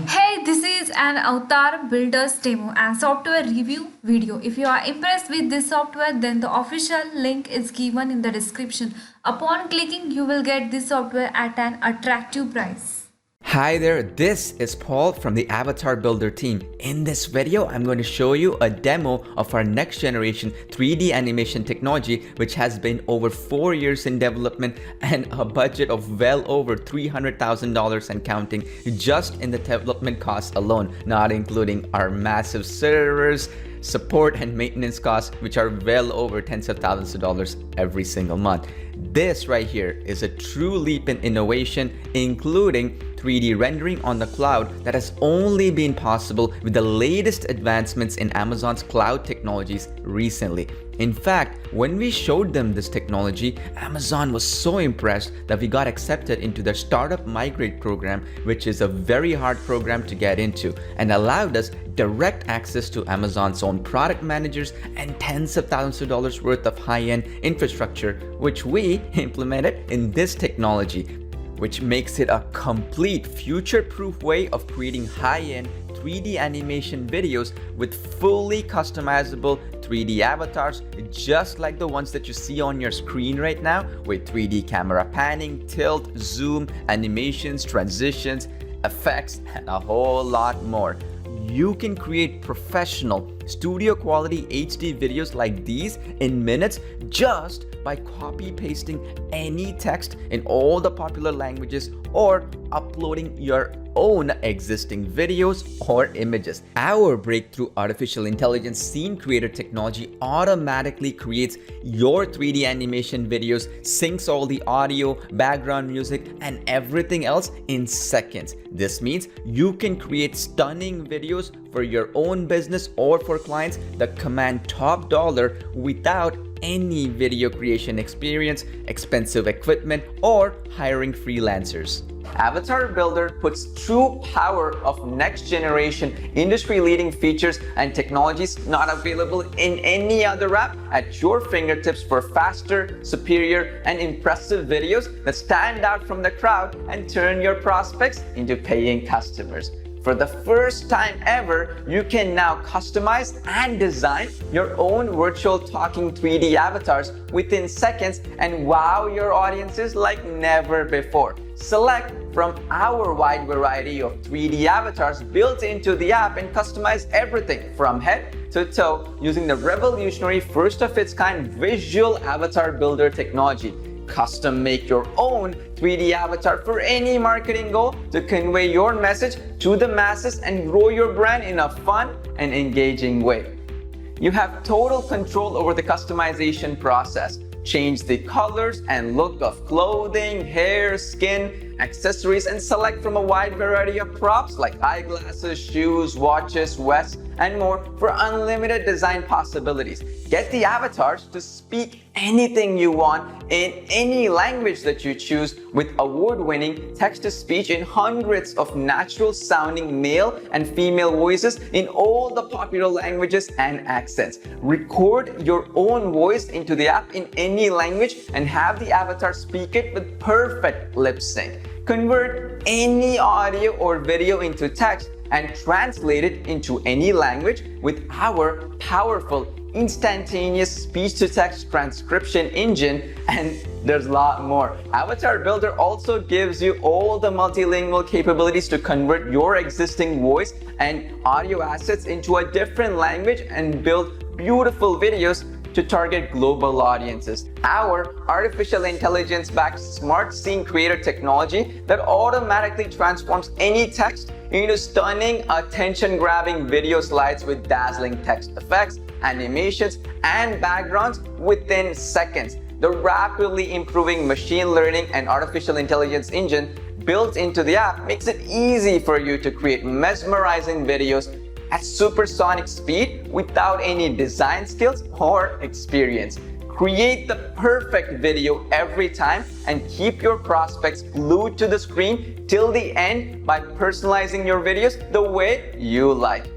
Hey, this is an Avatar Builders demo and software review video. If you are impressed with this software, then the official link is given in the description. Upon clicking, you will get this software at an attractive price. Hi there, this is Paul from the Avatar Builder team. In this video, I'm going to show you a demo of our next generation 3D animation technology, which has been over 4 years in development and a budget of well over $300,000 and counting just in the development costs alone, not including our massive servers, support and maintenance costs, which are well over tens of thousands of dollars every single month. This right here is a true leap in innovation, including 3D rendering on the cloud that has only been possible with the latest advancements in Amazon's cloud technologies recently. In fact, when we showed them this technology, Amazon was so impressed that we got accepted into their Startup Migrate program, which is a very hard program to get into, and allowed us direct access to Amazon's own product managers and tens of thousands of dollars worth of high-end infrastructure, which we implemented in this technology, which makes it a complete future-proof way of creating high-end 3D animation videos with fully customizable 3D avatars, just like the ones that you see on your screen right now, with 3D camera panning, tilt, zoom, animations, transitions, effects, and a whole lot more. You can create professional studio quality HD videos like these in minutes just by copy pasting any text in all the popular languages or uploading your own existing videos or images. Our breakthrough artificial intelligence scene creator technology automatically creates your 3D animation videos, syncs all the audio, background music, and everything else in seconds. This means you can create stunning videos for your own business or for clients that command top dollar without any video creation experience, expensive equipment, or hiring freelancers. Avatar Builder puts true power of next generation industry-leading features and technologies not available in any other app at your fingertips for faster, superior, and impressive videos that stand out from the crowd and turn your prospects into paying customers. For the first time ever, you can now customize and design your own virtual talking 3D avatars within seconds and wow your audiences like never before. Select from our wide variety of 3D avatars built into the app and customize everything from head to toe using the revolutionary first-of-its-kind visual avatar builder technology. Custom make your own 3D avatar for any marketing goal to convey your message to the masses and grow your brand in a fun and engaging way. You have total control over the customization process. Change the colors and look of clothing, hair, skin, accessories, and select from a wide variety of props like eyeglasses, shoes, watches, vests, and more for unlimited design possibilities. Get the avatars to speak anything you want in any language that you choose with award-winning text-to-speech in hundreds of natural-sounding male and female voices in all the popular languages and accents. Record your own voice into the app in any language and have the avatar speak it with perfect lip sync. Convert any audio or video into text and translate it into any language with our powerful instantaneous speech-to-text transcription engine, and there's a lot more. Avatar Builder also gives you all the multilingual capabilities to convert your existing voice and audio assets into a different language and build beautiful videos to target global audiences. Our artificial intelligence-backed smart scene creator technology that automatically transforms any text into stunning, attention-grabbing video slides with dazzling text effects, animations, and backgrounds within seconds. The rapidly improving machine learning and artificial intelligence engine built into the app makes it easy for you to create mesmerizing videos at supersonic speed without any design skills or experience. Create the perfect video every time and keep your prospects glued to the screen till the end by personalizing your videos the way you like.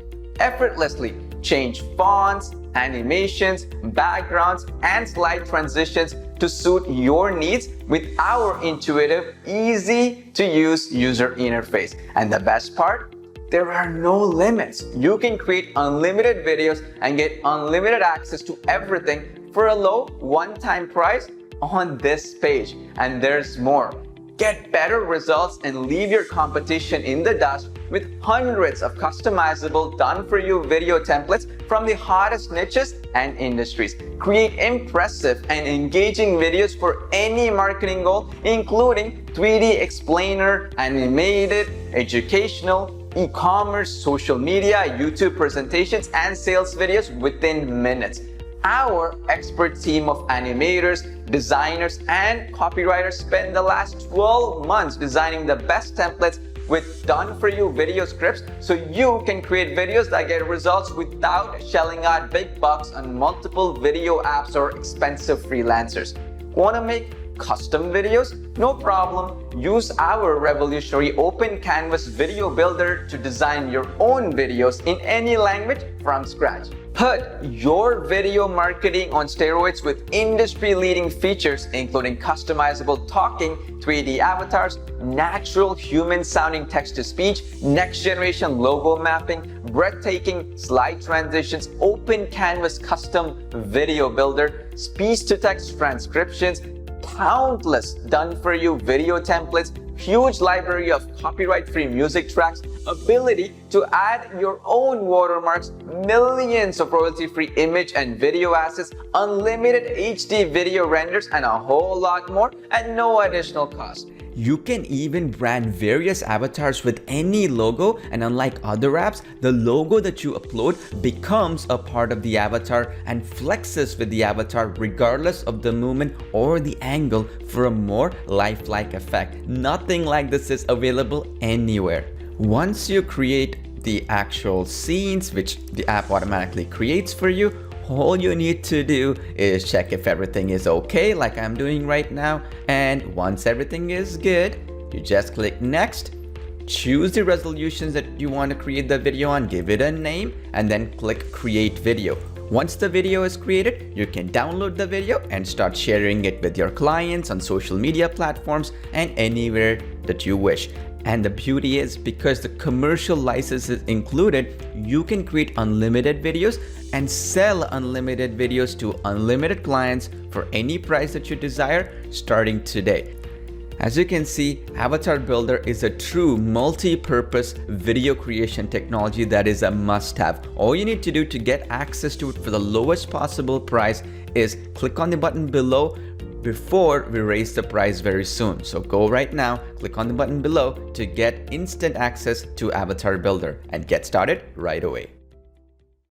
Effortlessly change fonts, animations, backgrounds, and slide transitions to suit your needs with our intuitive, easy to use user interface. And the best part? there are no limits. You can create unlimited videos and get unlimited access to everything for a low one-time price on this page. And there's more. Get better results and leave your competition in the dust with hundreds of customizable done-for-you video templates from the hottest niches and industries. Create impressive and engaging videos for any marketing goal, including 3D explainer, animated, educational, e-commerce, social media, YouTube presentations, and sales videos within minutes. Our expert team of animators, designers, and copywriters spent the last 12 months designing the best templates with done-for-you video scripts so you can create videos that get results without shelling out big bucks on multiple video apps or expensive freelancers. Want to make custom videos? No problem. Use our revolutionary Open Canvas video builder to design your own videos in any language from scratch. Put your video marketing on steroids with industry-leading features including customizable talking 3D avatars, natural human-sounding text-to-speech, next-generation logo mapping, breathtaking slide transitions, Open Canvas custom video builder, speech-to-text transcriptions, countless done-for-you video templates, huge library of copyright-free music tracks, ability to add your own watermarks, millions of royalty-free image and video assets, unlimited HD video renders, and a whole lot more at no additional cost. You can even brand various avatars with any logo, and unlike other apps, the logo that you upload becomes a part of the avatar and flexes with the avatar regardless of the movement or the angle for a more lifelike effect. Nothing like this is available anywhere. Once you create the actual scenes, which the app automatically creates for you, all you need to do is check if everything is okay, like I'm doing right now. And once everything is good, you just click next, choose the resolutions that you want to create the video on, give it a name, and then click create video. Once the video is created, you can download the video and start sharing it with your clients on social media platforms and anywhere that you wish. And the beauty is, because the commercial license is included, you can create unlimited videos and sell unlimited videos to unlimited clients for any price that you desire starting today. As you can see, Avatar Builder is a true multi-purpose video creation technology that is a must-have. All you need to do to get access to it for the lowest possible price is click on the button below before we raise the price very soon. So go right now, click on the button below to get instant access to Avatar Builder and get started right away.